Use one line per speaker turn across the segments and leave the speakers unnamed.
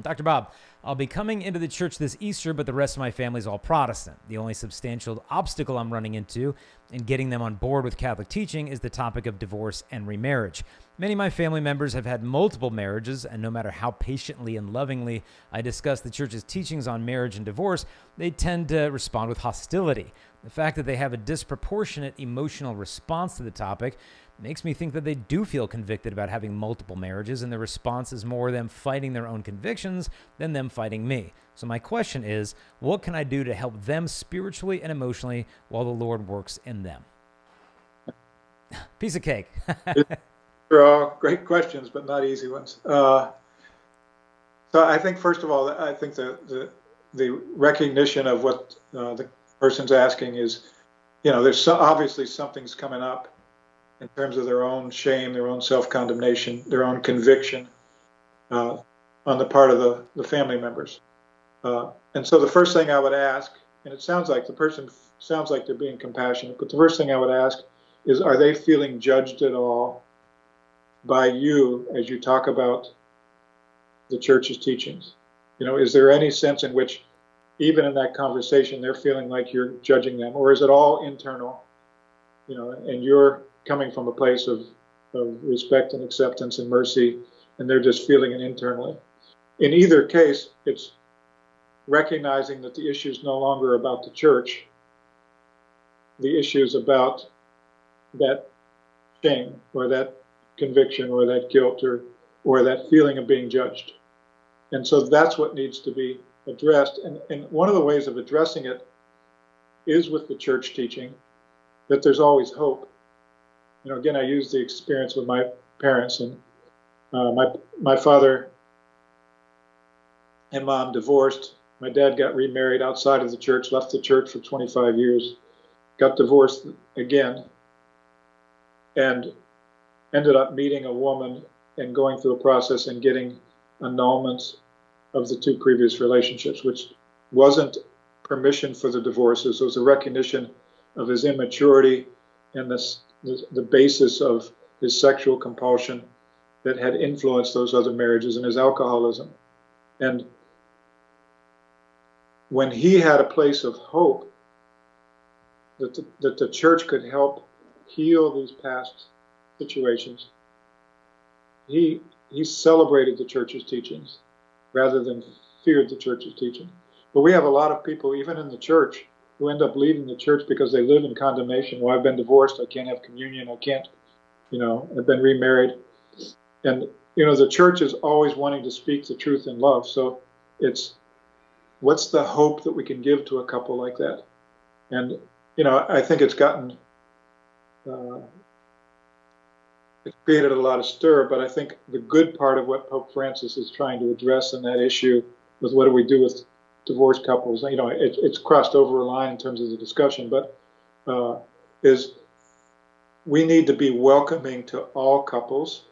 Dr. Bob, I'll be coming into the church this Easter, but the rest of my family's all Protestant. The only substantial obstacle I'm running into in getting them on board with Catholic teaching is the topic of divorce and remarriage. Many of my family members have had multiple marriages, and no matter how patiently and lovingly I discuss the church's teachings on marriage and divorce, they tend to respond with hostility. The fact that they have a disproportionate emotional response to the topic makes me think that they do feel convicted about having multiple marriages, and the response is more them fighting their own convictions than them fighting me. So my question is, what can I do to help them spiritually and emotionally while the Lord works in them? Piece of cake.
They're all great questions, but not easy ones. So I think, first of all, I think the recognition of what the person's asking is, there's obviously something's coming up in terms of their own shame, their own self-condemnation, their own conviction on the part of the family members. And so the first thing I would ask, and it sounds like the person sounds like they're being compassionate, but the first thing I would ask is, are they feeling judged at all by you as you talk about the church's teachings? Is there any sense in which, even in that conversation, they're feeling like you're judging them? Or is it all internal, and you're coming from a place of respect and acceptance and mercy, and they're just feeling it internally? In either case, it's recognizing that the issue is no longer about the church. The issue is about that shame or that conviction or that guilt or that feeling of being judged. And so that's what needs to be addressed. And one of the ways of addressing it is with the church teaching that there's always hope. Again, I use the experience with my parents, and my father and mom divorced. My dad got remarried outside of the church, left the church for 25 years, got divorced again, and ended up meeting a woman and going through a process and getting annulments of the two previous relationships, which wasn't permission for the divorces. It was a recognition of his immaturity and the basis of his sexual compulsion that had influenced those other marriages, and his alcoholism. And when he had a place of hope that the church could help heal these past situations, he celebrated the church's teachings rather than feared the church's teaching. But we have a lot of people, even in the church, who end up leaving the church because they live in condemnation. Well, I've been divorced, I can't have communion, I can't, I've been remarried. And, the church is always wanting to speak the truth in love. So it's, what's the hope that we can give to a couple like that? And, I think it's gotten, it's created a lot of stir, but I think the good part of what Pope Francis is trying to address in that issue with what do we do with divorced couples, it's crossed over a line in terms of the discussion, but is we need to be welcoming to all couples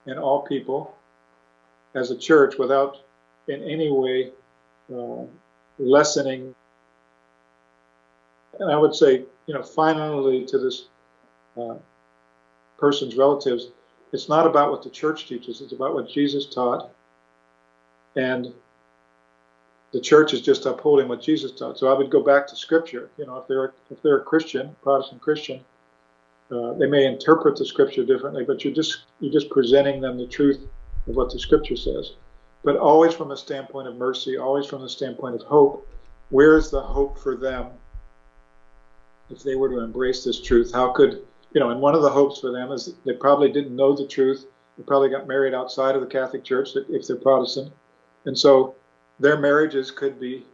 and all people as a church without in any way lessening. And I would say, finally, to this person's relatives, it's not about what the church teaches, it's about what Jesus taught. And the church is just upholding what Jesus taught. So I would go back to Scripture. If they're a Christian, Protestant Christian, they may interpret the Scripture differently, but you're just presenting them the truth of what the Scripture says. But always from a standpoint of mercy, always from the standpoint of hope. Where is the hope for them if they were to embrace this truth? How could, and one of the hopes for them is they probably didn't know the truth. They probably got married outside of the Catholic Church if they're Protestant. And so their marriages could be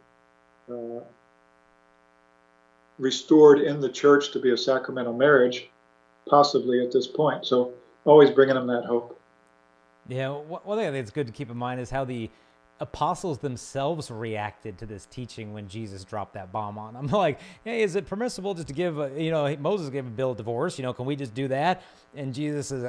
restored in the church to be a sacramental marriage, possibly at this point. So always bringing them that hope.
Yeah, one thing I think it's good to keep in mind is how the apostles themselves reacted to this teaching when Jesus dropped that bomb on them. Like, hey, is it permissible just to give, Moses gave a bill of divorce, can we just do that? And Jesus says,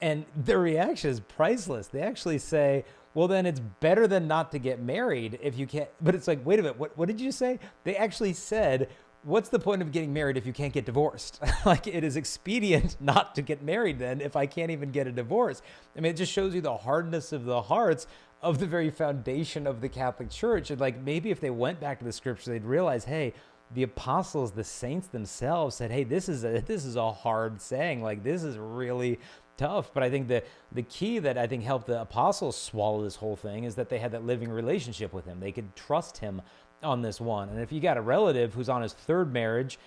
And their reaction is priceless. They actually say, well, then it's better than not to get married if you can't. But it's like, wait a minute, what did you say? They actually said, what's the point of getting married if you can't get divorced? Like, it is expedient not to get married then if I can't even get a divorce. I mean, it just shows you the hardness of the hearts of the very foundation of the Catholic Church. And like maybe if they went back to the scripture, they'd realize, hey, the apostles, the saints themselves said, hey, this is a hard saying. Like this is really tough. But I think the key that I think helped the apostles swallow this whole thing is that they had that living relationship with him. They could trust him on this one. And if you got a relative who's on his third marriage,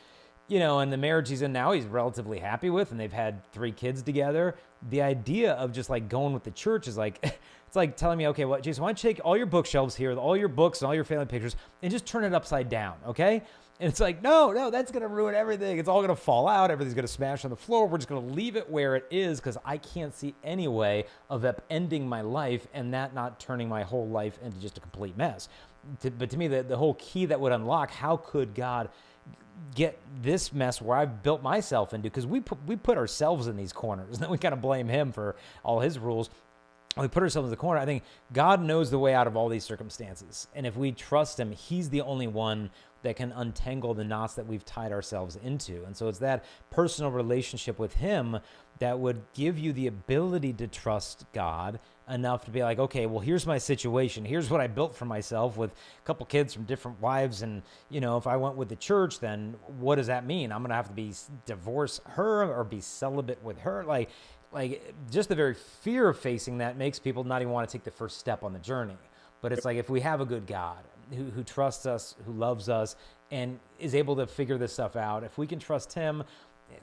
and the marriage he's in now, he's relatively happy with, and they've had 3 kids together. The idea of just like going with the church is like, it's like telling me, okay, well, Jason, why don't you take all your bookshelves here, all your books and all your family pictures and just turn it upside down, okay? And it's like, no, that's going to ruin everything. It's all going to fall out. Everything's going to smash on the floor. We're just going to leave it where it is because I can't see any way of upending my life and that not turning my whole life into just a complete mess. But to me, the whole key that would unlock, how could God get this mess where I've built myself into, because we put ourselves in these corners and then we kind of blame him for all his rules. We put ourselves in the corner. I think God knows the way out of all these circumstances. And if we trust him, he's the only one that can untangle the knots that we've tied ourselves into. And so it's that personal relationship with him that would give you the ability to trust God enough to be like, okay, well, here's my situation. Here's what I built for myself with a couple kids from different wives. And, if I went with the church, then what does that mean? I'm going to have to divorce her or be celibate with her. Like just the very fear of facing that makes people not even want to take the first step on the journey. But it's like, if we have a good God who trusts us, who loves us, and is able to figure this stuff out, if we can trust him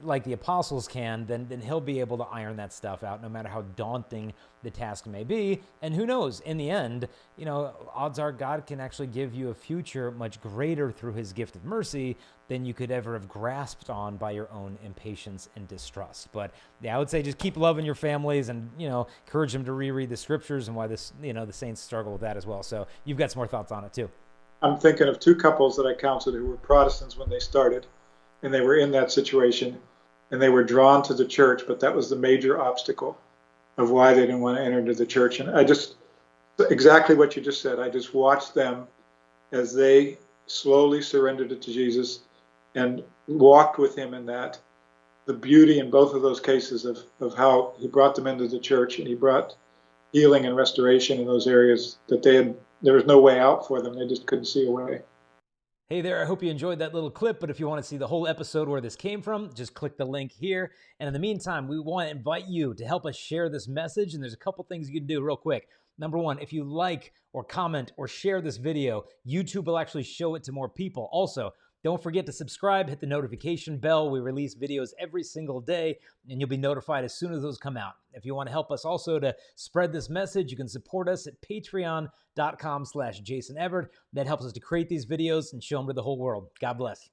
like the apostles can, then he'll be able to iron that stuff out no matter how daunting the task may be. And who knows, in the end, odds are God can actually give you a future much greater through his gift of mercy than you could ever have grasped on by your own impatience and distrust. But yeah, I would say just keep loving your families and, encourage them to reread the scriptures and why this, the saints struggle with that as well. So you've got some more thoughts on it too.
I'm thinking of 2 couples that I counseled who were Protestants when they started, and they were in that situation, and they were drawn to the church, but that was the major obstacle of why they didn't want to enter into the church. And exactly what you just said, I just watched them as they slowly surrendered it to Jesus and walked with him in that. The beauty in both of those cases of how he brought them into the church, and he brought healing and restoration in those areas that there was no way out for them. They just couldn't see a way.
Hey there, I hope you enjoyed that little clip, but if you want to see the whole episode where this came from, just click the link here. And in the meantime, we want to invite you to help us share this message, and there's a couple things you can do real quick. Number 1, if you like or comment or share this video, YouTube will actually show it to more people. Also, don't forget to subscribe, hit the notification bell. We release videos every single day, and you'll be notified as soon as those come out. If you want to help us also to spread this message, you can support us at patreon.com/Jason Evert. That helps us to create these videos and show them to the whole world. God bless.